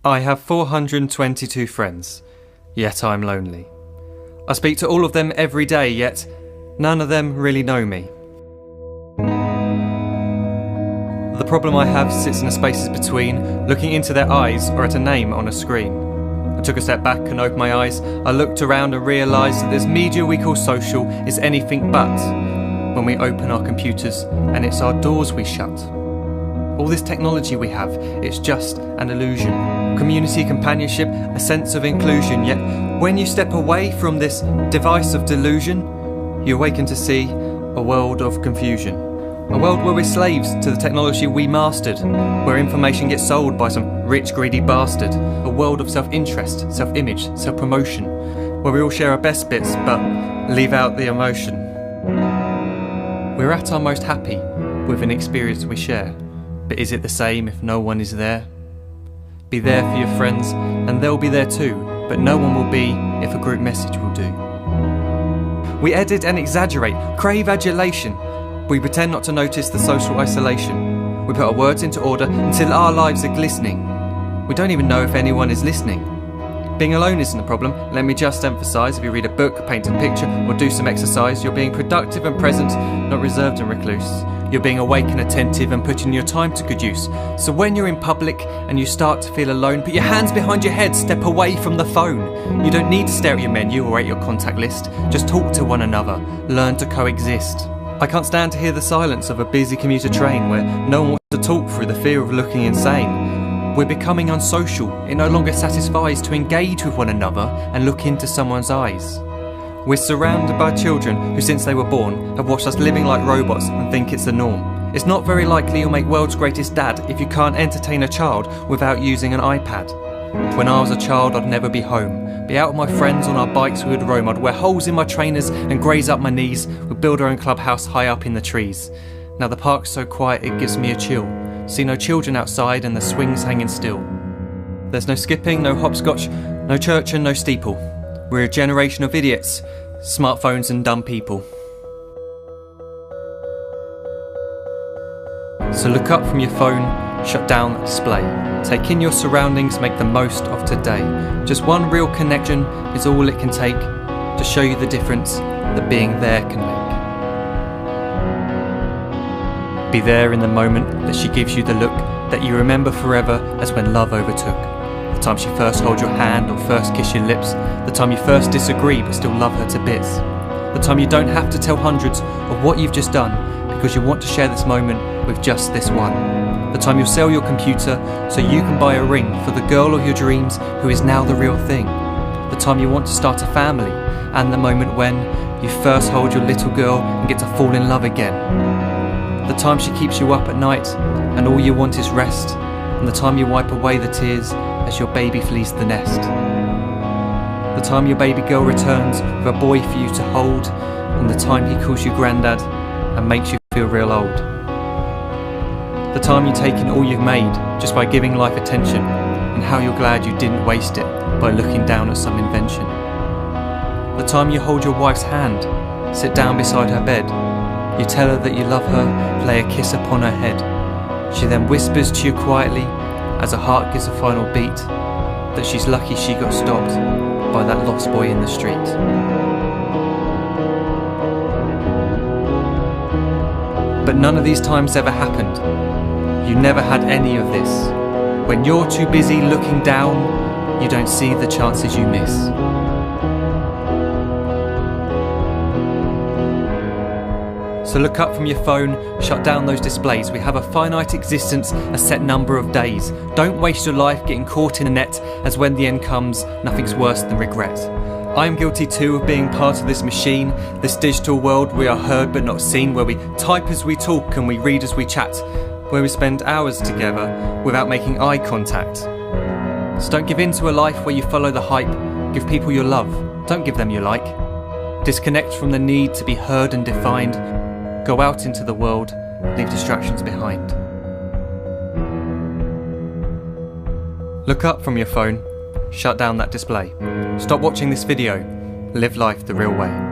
I have 422 friends, yet I'm lonely. I speak to all of them every day, yet none of them really know me. The problem I have sits in the spaces between looking into their eyes or at a name on a screen. I took a step back and opened my eyes. I looked around and realised that this media we call social is anything but when we open our computers and it's our doors we shut. All this technology we have, it's just an illusion. Community, companionship, a sense of inclusion. Yet when you step away from this device of delusion, you awaken to see a world of confusion. A world where we're slaves to the technology we mastered, where information gets sold by some rich, greedy bastard. A world of self-interest, self-image, self-promotion, where we all share our best bits but leave out the emotion. We're at our most happy with an experience we share. But is it the same if no one is there? Be there for your friends and they'll be there too, but no one will be if a group message will do. We edit and exaggerate, crave adulation. We pretend not to notice the social isolation. We put our words into order until our lives are glistening. We don't even know if anyone is listening. Being alone isn't a problem. Let me just emphasise, if you read a book, paint a picture or do some exercise, you're being productive and present, not reserved and recluse. You're being awake and attentive and putting your time to good use. So when you're in public and you start to feel alone, put your hands behind your head, step away from the phone. You don't need to stare at your menu or at your contact list. Just talk to one another, learn to coexist. I can't stand to hear the silence of a busy commuter train where no one wants to talk through the fear of looking insane. We're becoming unsocial. It no longer satisfies to engage with one another and look into someone's eyes. We're surrounded by children who, since they were born, have watched us living like robots and think it's the norm. It's not very likely you'll make world's greatest dad if you can't entertain a child without using an iPad. When I was a child, I'd never be home. Be out with my friends on our bikes we would roam. I'd wear holes in my trainers and graze up my knees. We'd build our own clubhouse high up in the trees. Now the park's so quiet it gives me a chill. See no children outside and the swings hanging still. There's no skipping, no hopscotch, no church and no steeple. We're a generation of idiots, smartphones and dumb people. So look up from your phone, shut down the display. Take in your surroundings, make the most of today. Just one real connection is all it can take to show you the difference that being there can make. Be there in the moment that she gives you the look that you remember forever as when love overtook. The time she first holds your hand or first kiss your lips. The time you first disagree but still love her to bits. The time you don't have to tell hundreds of what you've just done because you want to share this moment with just this one. The time you'll sell your computer so you can buy a ring for the girl of your dreams who is now the real thing. The time you want to start a family and the moment when you first hold your little girl and get to fall in love again. The time she keeps you up at night and all you want is rest. And the time you wipe away the tears as your baby flees the nest. The time your baby girl returns with a boy for you to hold, and the time he calls you granddad and makes you feel real old. The time you take in all you've made just by giving life attention, and how you're glad you didn't waste it by looking down at some invention. The time you hold your wife's hand, sit down beside her bed, you tell her that you love her, lay a kiss upon her head. She then whispers to you quietly, as her heart gives a final beat, that she's lucky she got stopped by that lost boy in the street. But none of these times ever happened. You never had any of this. When you're too busy looking down, you don't see the chances you miss. So look up from your phone, shut down those displays. We have a finite existence, a set number of days. Don't waste your life getting caught in a net, as when the end comes, nothing's worse than regret. I am guilty too of being part of this machine, this digital world we are heard but not seen, where we type as we talk and we read as we chat, where we spend hours together without making eye contact. So don't give in to a life where you follow the hype. Give people your love, don't give them your like. Disconnect from the need to be heard and defined. Go out into the world, leave distractions behind. Look up from your phone, shut down that display. Stop watching this video, live life the real way.